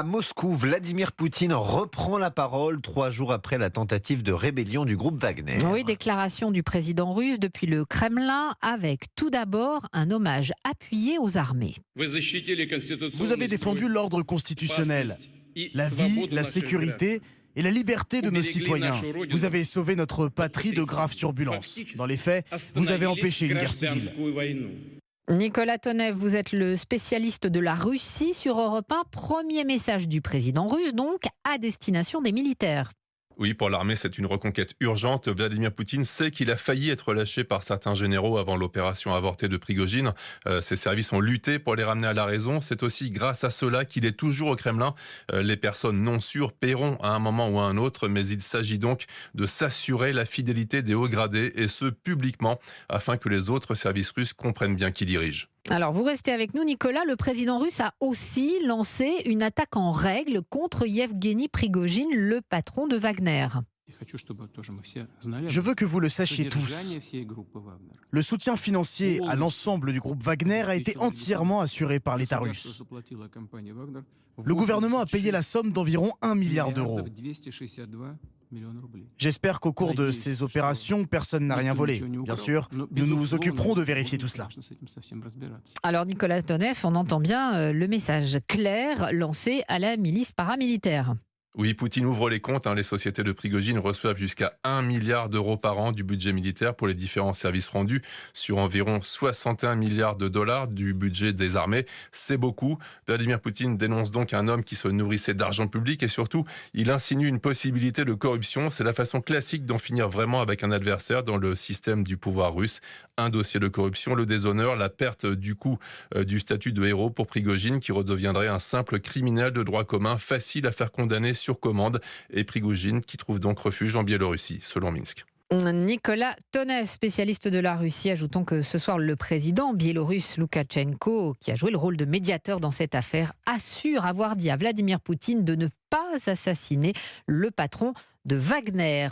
À Moscou, Vladimir Poutine reprend la parole 3 jours après la tentative de rébellion du groupe Wagner. Oui, déclaration du président russe depuis le Kremlin avec tout d'abord un hommage appuyé aux armées. Vous avez défendu l'ordre constitutionnel, la vie, la sécurité et la liberté de nos citoyens. Vous avez sauvé notre patrie de graves turbulences. Dans les faits, vous avez empêché une guerre civile. Nicolas Tonev, vous êtes le spécialiste de la Russie sur Europe 1. Premier message du président russe, donc, à destination des militaires. Oui, pour l'armée, c'est une reconquête urgente. Vladimir Poutine sait qu'il a failli être lâché par certains généraux avant l'opération avortée de Prigojine. Ses services ont lutté pour les ramener à la raison. C'est aussi grâce à cela qu'il est toujours au Kremlin. Les personnes non sûres paieront à un moment ou à un autre, mais il s'agit donc de s'assurer la fidélité des hauts gradés, et ce, publiquement, afin que les autres services russes comprennent bien qui dirige. Alors, vous restez avec nous, Nicolas. Le président russe a aussi lancé une attaque en règle contre Yevgeny Prigojine, le patron de Wagner. Je veux que vous le sachiez tous. Le soutien financier à l'ensemble du groupe Wagner a été entièrement assuré par l'État russe. Le gouvernement a payé la somme d'environ 1 milliard d'euros. J'espère qu'au cours de ces opérations, personne n'a rien volé. Bien sûr, nous nous occuperons de vérifier tout cela. Alors, Nicolas Tonev, on entend bien le message clair lancé à la milice paramilitaire. Oui, Poutine ouvre les comptes. Les sociétés de Prigojine reçoivent jusqu'à 1 milliard d'euros par an du budget militaire pour les différents services rendus, sur environ 61 milliards de dollars du budget des armées. C'est beaucoup. Vladimir Poutine dénonce donc un homme qui se nourrissait d'argent public, et surtout, il insinue une possibilité de corruption. C'est la façon classique d'en finir vraiment avec un adversaire dans le système du pouvoir russe. Un dossier de corruption, le déshonneur, la perte du coup du statut de héros pour Prigojine, qui redeviendrait un simple criminel de droit commun, facile à faire condamner sur commande, et Prigojine qui trouve donc refuge en Biélorussie, selon Minsk. Nicolas Tonev, spécialiste de la Russie. Ajoutons que ce soir, le président biélorusse Loukachenko, qui a joué le rôle de médiateur dans cette affaire, assure avoir dit à Vladimir Poutine de ne pas assassiner le patron de Wagner.